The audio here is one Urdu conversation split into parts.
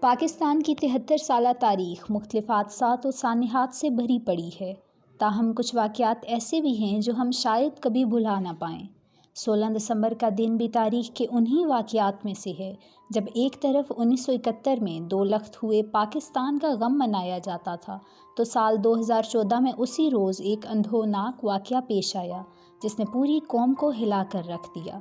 پاکستان کی 73 سالہ تاریخ مختلف حادثات و سانحات سے بھری پڑی ہے، تاہم کچھ واقعات ایسے بھی ہیں جو ہم شاید کبھی بھلا نہ پائیں۔ 16 دسمبر کا دن بھی تاریخ کے انہی واقعات میں سے ہے جب ایک طرف 1971 میں 2 لخت ہوئے پاکستان کا غم منایا جاتا تھا، تو سال 2014 میں اسی روز ایک اندھوناک واقعہ پیش آیا جس نے پوری قوم کو ہلا کر رکھ دیا۔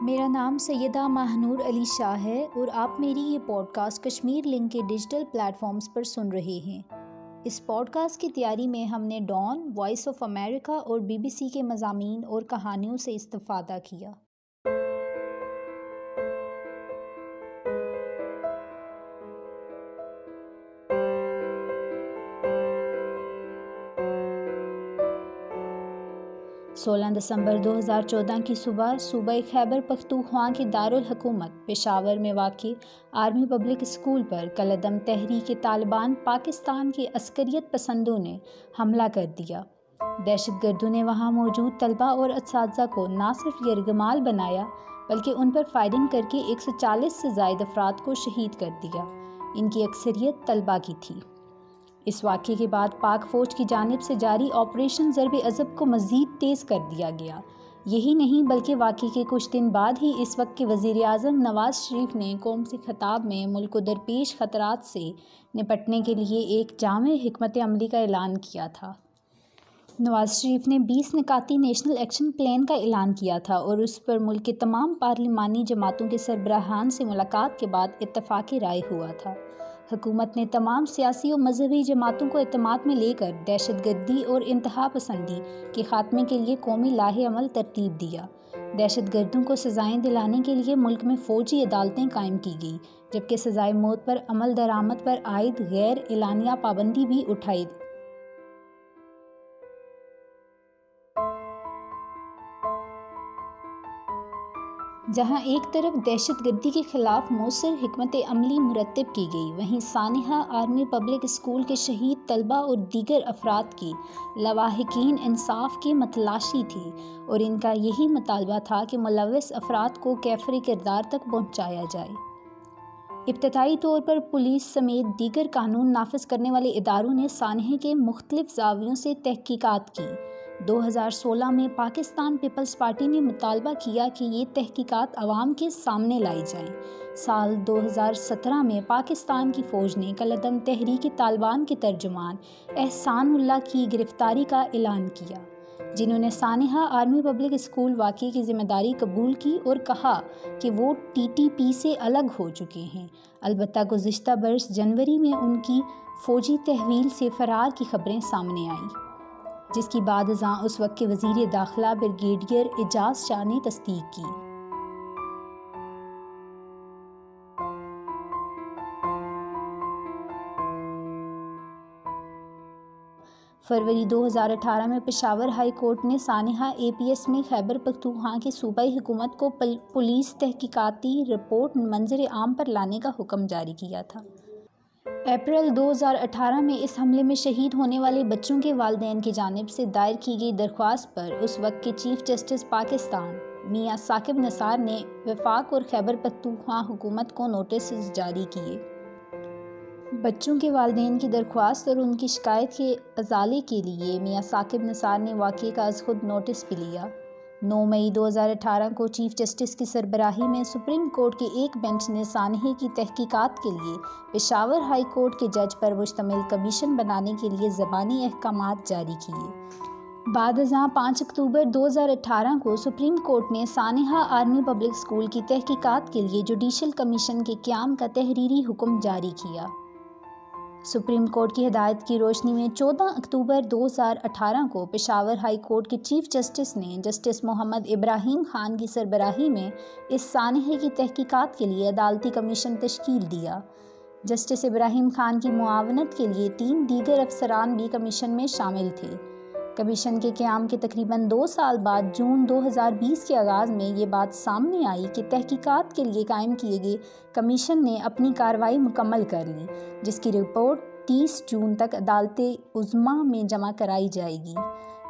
میرا نام سیدہ ماہنور علی شاہ ہے اور آپ میری یہ پوڈ کاسٹ کشمیر لنک کے ڈیجیٹل پلیٹ فارمز پر سن رہے ہیں۔ اس پوڈ کاسٹ کی تیاری میں ہم نے ڈان، وائس آف امریکہ اور BBC کے مضامین اور کہانیوں سے استفادہ کیا۔ سولہ دسمبر 2014 کی صبح صوبہ خیبر پختونخوا کے دارالحکومت پشاور میں واقع آرمی پبلک اسکول پر کالعدم تحریک طالبان پاکستان کے عسکریت پسندوں نے حملہ کر دیا۔ دہشت گردوں نے وہاں موجود طلباء اور اساتذہ کو نہ صرف یرغمال بنایا بلکہ ان پر فائرنگ کر کے 140 سے زائد افراد کو شہید کر دیا۔ ان کی اکثریت طلباء کی تھی۔ اس واقعے کے بعد پاک فوج کی جانب سے جاری آپریشن ضرب عضب کو مزید تیز کر دیا گیا۔ یہی نہیں بلکہ واقعے کے کچھ دن بعد ہی اس وقت کے وزیر اعظم نواز شریف نے قوم سے خطاب میں ملک کو درپیش خطرات سے نپٹنے کے لیے ایک جامع حکمت عملی کا اعلان کیا تھا۔ نواز شریف نے 20 نکاتی نیشنل ایکشن پلان کا اعلان کیا تھا اور اس پر ملک کے تمام پارلیمانی جماعتوں کے سربراہان سے ملاقات کے بعد اتفاق رائے ہوا تھا۔ حکومت نے تمام سیاسی و مذہبی جماعتوں کو اعتماد میں لے کر دہشت گردی اور انتہا پسندی کے خاتمے کے لیے قومی لائحہ عمل ترتیب دیا۔ دہشت گردوں کو سزائیں دلانے کے لیے ملک میں فوجی عدالتیں قائم کی گئی، جبکہ سزائے موت پر عمل درآمد پر عائد غیر اعلانیہ پابندی بھی اٹھائی۔ جہاں ایک طرف دہشت گردی کے خلاف مؤثر حکمت عملی مرتب کی گئی، وہیں سانحہ آرمی پبلک اسکول کے شہید طلباء اور دیگر افراد کی لواحقین انصاف کی متلاشی تھی اور ان کا یہی مطالبہ تھا کہ ملوث افراد کو کیفر کردار تک پہنچایا جائے۔ ابتدائی طور پر پولیس سمیت دیگر قانون نافذ کرنے والے اداروں نے سانحے کے مختلف زاویوں سے تحقیقات کی۔ 2016 میں پاکستان پیپلز پارٹی نے مطالبہ کیا کہ یہ تحقیقات عوام کے سامنے لائی جائیں۔ سال 2017 میں پاکستان کی فوج نے کالعدم تحریک طالبان کے ترجمان احسان اللہ کی گرفتاری کا اعلان کیا، جنہوں نے سانحہ آرمی پبلک اسکول واقعے کی ذمہ داری قبول کی اور کہا کہ وہ TTP سے الگ ہو چکے ہیں۔ البتہ گزشتہ برس جنوری میں ان کی فوجی تحویل سے فرار کی خبریں سامنے آئیں، جس کی بعد ازاں اس وقت کے وزیر داخلہ بریگیڈیئر اعجاز شاہ نے تصدیق کی۔ فروری 2018 میں پشاور ہائی کورٹ نے سانحہ APS میں خیبر پختونخوا کی صوبائی حکومت کو پولیس تحقیقاتی رپورٹ منظر عام پر لانے کا حکم جاری کیا تھا۔ اپریل 2018 میں اس حملے میں شہید ہونے والے بچوں کے والدین کی جانب سے دائر کی گئی درخواست پر اس وقت کے چیف جسٹس پاکستان میاں ثاقب نثار نے وفاق اور خیبر پختونخوا حکومت کو نوٹسز جاری کیے۔ بچوں کے والدین کی درخواست اور ان کی شکایت کے ازالے کے لیے میاں ثاقب نثار نے واقعے کا از خود نوٹس بھی لیا۔ 9 مئی 2018 کو چیف جسٹس کی سربراہی میں سپریم کورٹ کے ایک بینچ نے سانحے کی تحقیقات کے لیے پشاور ہائی کورٹ کے جج پر مشتمل کمیشن بنانے کے لیے زبانی احکامات جاری کیے۔ بعد ازاں 5 اکتوبر 2018 کو سپریم کورٹ نے سانحہ آرمی پبلک اسکول کی تحقیقات کے لیے جوڈیشل کمیشن کے قیام کا تحریری حکم جاری کیا۔ سپریم کورٹ کی ہدایت کی روشنی میں 14 اکتوبر 2018 کو پشاور ہائی کورٹ کے چیف جسٹس نے جسٹس محمد ابراہیم خان کی سربراہی میں اس سانحے کی تحقیقات کے لیے عدالتی کمیشن تشکیل دیا۔ جسٹس ابراہیم خان کی معاونت کے لیے 3 دیگر افسران بھی کمیشن میں شامل تھے۔ کمیشن کے قیام کے تقریباً 2 سال بعد جون 2020 کے آغاز میں یہ بات سامنے آئی کہ تحقیقات کے لیے قائم کیے گئے کمیشن نے اپنی کارروائی مکمل کر لی، جس کی رپورٹ 30 جون تک عدالت عظمیٰ میں جمع کرائی جائے گی۔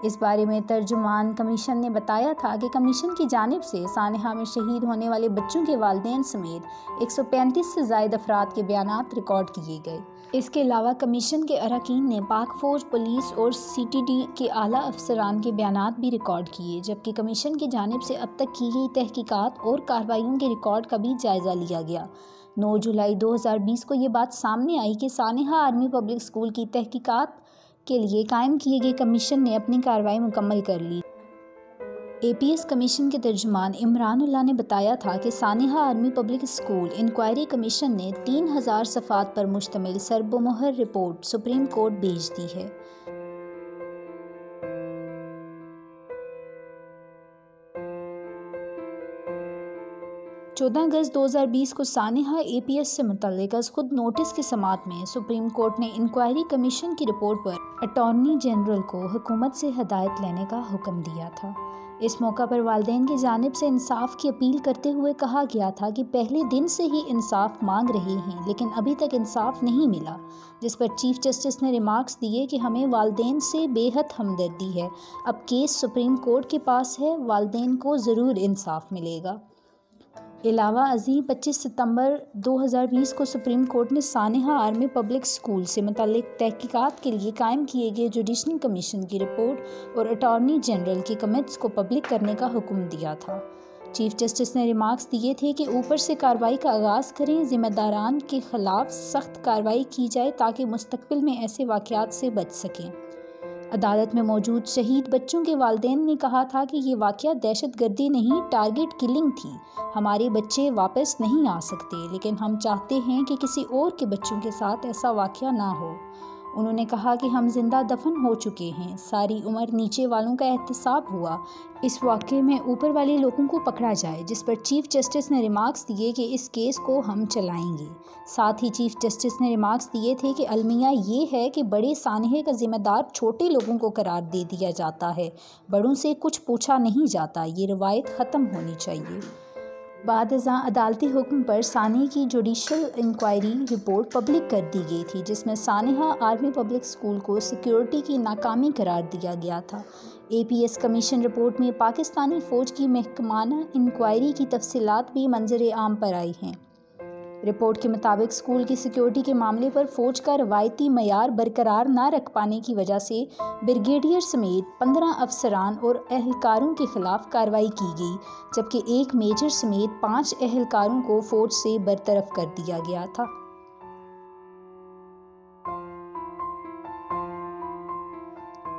اس بارے میں ترجمان کمیشن نے بتایا تھا کہ کمیشن کی جانب سے سانحہ میں شہید ہونے والے بچوں کے والدین سمیت 135 سے زائد افراد کے بیانات ریکارڈ کیے گئے۔ اس کے علاوہ کمیشن کے اراکین نے پاک فوج، پولیس اور CTD کے اعلیٰ افسران کے بیانات بھی ریکارڈ کیے، جبکہ کمیشن کی جانب سے اب تک کی گئی تحقیقات اور کارروائیوں کے ریکارڈ کا بھی جائزہ لیا گیا۔ 9 جولائی 2020 کو یہ بات سامنے آئی کہ سانحہ آرمی پبلک اسکول کی تحقیقات کے لیے قائم کیے گئے کمیشن نے اپنی کارروائی مکمل کر لی۔ APS کمیشن کے ترجمان عمران اللہ نے بتایا تھا کہ سانحہ army public school inquiry commission نے 3000 صفحات پر مشتمل سرب و مہر رپورٹ سپریم کورٹ بھیج دی ہے۔ 14 اگست 2020 کو سانحہ APS سے متعلق از خود نوٹس کی سماعت میں سپریم کورٹ نے انکوائری کمیشن کی رپورٹ پر اٹارنی جنرل کو حکومت سے ہدایت لینے کا حکم دیا تھا۔ اس موقع پر والدین کی جانب سے انصاف کی اپیل کرتے ہوئے کہا گیا تھا کہ پہلے دن سے ہی انصاف مانگ رہے ہیں لیکن ابھی تک انصاف نہیں ملا، جس پر چیف جسٹس نے ریمارکس دیے کہ ہمیں والدین سے بے حد ہمدردی ہے، اب کیس سپریم کورٹ کے پاس ہے، والدین کو ضرور انصاف ملے گا۔ علاوہ ازیں 25 ستمبر 2020 کو سپریم کورٹ نے سانحہ آرمی پبلک اسکول سے متعلق تحقیقات کے لیے قائم کیے گئے جوڈیشل کمیشن کی رپورٹ اور اٹارنی جنرل کے کمنٹس کو پبلک کرنے کا حکم دیا تھا۔ چیف جسٹس نے ریمارکس دیے تھے کہ اوپر سے کارروائی کا آغاز کریں، ذمہ داران کے خلاف سخت کارروائی کی جائے تاکہ مستقبل میں ایسے واقعات سے بچ سکیں۔ عدالت میں موجود شہید بچوں کے والدین نے کہا تھا کہ یہ واقعہ دہشت گردی نہیں، ٹارگٹ کلنگ تھی۔ ہمارے بچے واپس نہیں آ سکتے لیکن ہم چاہتے ہیں کہ کسی اور کے بچوں کے ساتھ ایسا واقعہ نہ ہو۔ انہوں نے کہا کہ ہم زندہ دفن ہو چکے ہیں، ساری عمر نیچے والوں کا احتساب ہوا، اس واقعے میں اوپر والے لوگوں کو پکڑا جائے، جس پر چیف جسٹس نے ریمارکس دیے کہ اس کیس کو ہم چلائیں گے۔ ساتھ ہی چیف جسٹس نے ریمارکس دیے تھے کہ المیہ یہ ہے کہ بڑے سانحے کا ذمہ دار چھوٹے لوگوں کو قرار دے دیا جاتا ہے، بڑوں سے کچھ پوچھا نہیں جاتا، یہ روایت ختم ہونی چاہیے۔ بعد ازاں عدالتی حکم پر سانحے کی جوڈیشل انکوائری رپورٹ پبلک کر دی گئی تھی، جس میں سانحہ آرمی پبلک اسکول کو سیکیورٹی کی ناکامی قرار دیا گیا تھا۔ APS کمیشن رپورٹ میں پاکستانی فوج کی محکمانہ انکوائری کی تفصیلات بھی منظر عام پر آئی ہیں۔ رپورٹ کے مطابق اسکول کی سیکیورٹی کے معاملے پر فوج کا روایتی معیار برقرار نہ رکھ پانے کی وجہ سے بریگیڈیئر سمیت 15 افسران اور اہلکاروں کے خلاف کارروائی کی گئی، جبکہ ایک میجر سمیت 5 اہلکاروں کو فوج سے برطرف کر دیا گیا تھا۔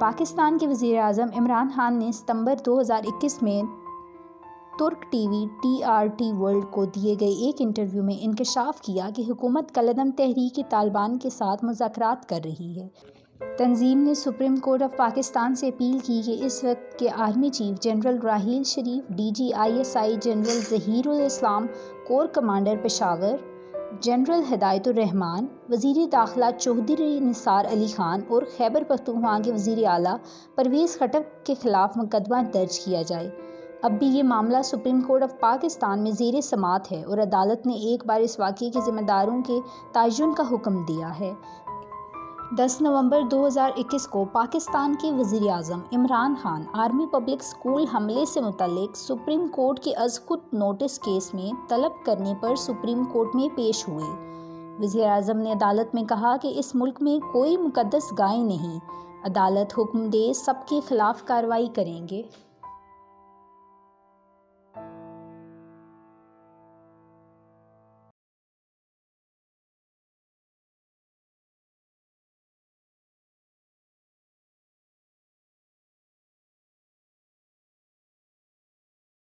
پاکستان کے وزیر اعظم عمران خان نے ستمبر 2021 میں ترک ٹی وی TRT ورلڈ کو دیے گئے ایک انٹرویو میں انکشاف کیا کہ حکومت کالعدم تحریک طالبان کے ساتھ مذاکرات کر رہی ہے۔ تنظیم نے سپریم کورٹ آف پاکستان سے اپیل کی کہ اس وقت کے army chief general Raheel Sharif, DG ISI general Zaheer الاسلام، کور کمانڈر پشاور جنرل ہدایت الرحمان، وزیر داخلہ چودھری نثار علی خان اور خیبر پختونخوا کے وزیر اعلیٰ پرویز خٹک کے خلاف مقدمہ درج کیا جائے۔ اب بھی یہ معاملہ سپریم کورٹ آف پاکستان میں زیر سماعت ہے اور عدالت نے ایک بار اس واقعے کے ذمہ داروں کے تعین کا حکم دیا ہے۔ 10 نومبر 2021 کو پاکستان کے وزیر اعظم Imran Khan army public school حملے سے متعلق سپریم کورٹ کے از خود نوٹس کیس میں طلب کرنے پر سپریم کورٹ میں پیش ہوئے۔ وزیر اعظم نے عدالت میں کہا کہ اس ملک میں کوئی مقدس گائے نہیں، عدالت حکم دے سب کے خلاف کارروائی کریں گے۔